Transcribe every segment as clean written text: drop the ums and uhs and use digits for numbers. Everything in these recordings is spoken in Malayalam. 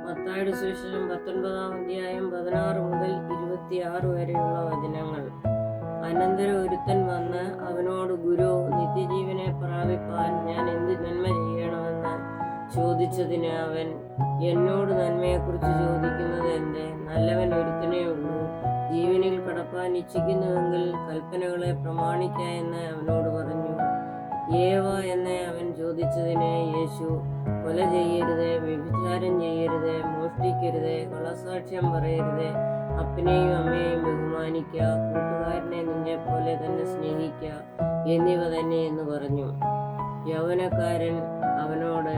മത്തായിയുടെ സുവിശേഷം 19-ാം അധ്യായം 16 മുതൽ 26 വരെയുള്ള വചനങ്ങൾ. അനന്തരം ഒരുത്തൻ വന്ന് അവനോട്, ഗുരു, നിത്യജീവനെ പ്രാപിപ്പാൻ ഞാൻ എന്ത് നന്മ ചെയ്യണമെന്ന് ചോദിച്ചതിന് അവൻ, എന്നോട് നന്മയെക്കുറിച്ച് ചോദിക്കുന്നത് എന്ത്? നല്ലവൻ ഒരുത്തനേ ഉള്ളൂ. ജീവനിൽ കടപ്പാൻ ഇച്ഛിക്കുന്നുവെങ്കിൽ കൽപ്പനകളെ പ്രമാണിക്ക എന്ന് അവനോട് പറഞ്ഞു. ഏവ എന്ന് അവൻ ചോദിച്ചതിന് യേശു, കൊല ചെയ്യരുത്, വ്യഭിചാരം ചെയ്യരുത്, മോഷ്ടിക്കരുത്, കള്ളസാക്ഷ്യം പറയരുത്, അപ്പനെയും അമ്മയെയും ബഹുമാനിക്കുക, കൂട്ടുകാരനെ നിന്നെപ്പോലെ തന്നെ സ്നേഹിക്കുക എന്നിവ തന്നെ എന്ന് പറഞ്ഞു. യൗവനക്കാരൻ അവനോട്,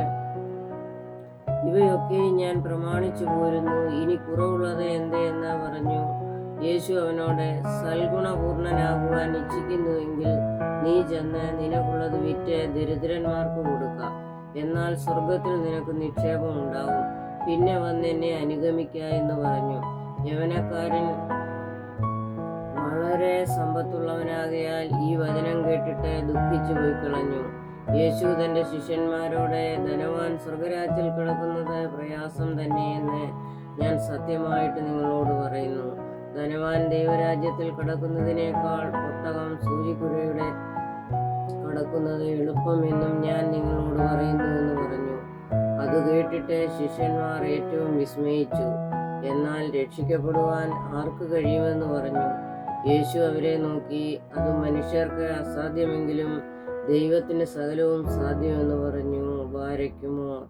ഇവയൊക്കെ ഞാൻ പ്രമാണിച്ചു പോരുന്നു, ഇനി കുറവുള്ളത് എന്ത് എന്ന് പറഞ്ഞു. യേശു അവനോട്, സൽഗുണപൂർണനാകുവാൻ ഇച്ഛിക്കുന്നുവെങ്കിൽ നീ ചെന്ന് നിനക്കുള്ളത് വിറ്റ് ദരിദ്രന്മാർക്ക് കൊടുക്ക, എന്നാൽ സ്വർഗത്തിൽ നിനക്ക് നിക്ഷേപം ഉണ്ടാവും. പിന്നെ വന്ന് എന്നെ അനുഗമിക്ക എന്ന് പറഞ്ഞു. യൗവനക്കാരൻ വളരെ സമ്പത്തുള്ളവനാകയാൽ ഈ വചനം കേട്ടിട്ട് ദുഃഖിച്ചു പോയി കളഞ്ഞു. യേശു തന്റെ ശിഷ്യന്മാരോട്, ധനവാൻ സ്വർഗരാജ്യത്തിൽ കിടക്കുന്നത് പ്രയാസം തന്നെയെന്ന് ഞാൻ സത്യമായിട്ട് നിങ്ങളോട് പറയുന്നു. ധനവാൻ ദൈവരാജ്യത്തിൽ കടക്കുന്നതിനേക്കാൾ ഒട്ടകം സൂചിക്കുഴയുടെ കടക്കുന്നത് എളുപ്പമെന്നും ഞാൻ നിങ്ങളോട് പറയുന്നു എന്ന് പറഞ്ഞു. അത് കേട്ടിട്ട് ശിഷ്യന്മാർ ഏറ്റവും വിസ്മയിച്ചു. എന്നാൽ രക്ഷിക്കപ്പെടുവാൻ ആർക്ക് കഴിയുമെന്ന് പറഞ്ഞു. യേശു അവരെ നോക്കി, അത് മനുഷ്യർക്ക് അസാധ്യമെങ്കിലും ദൈവത്തിന് സകലവും സാധ്യമെന്ന് പറഞ്ഞു. ബാരക്കുമോർ.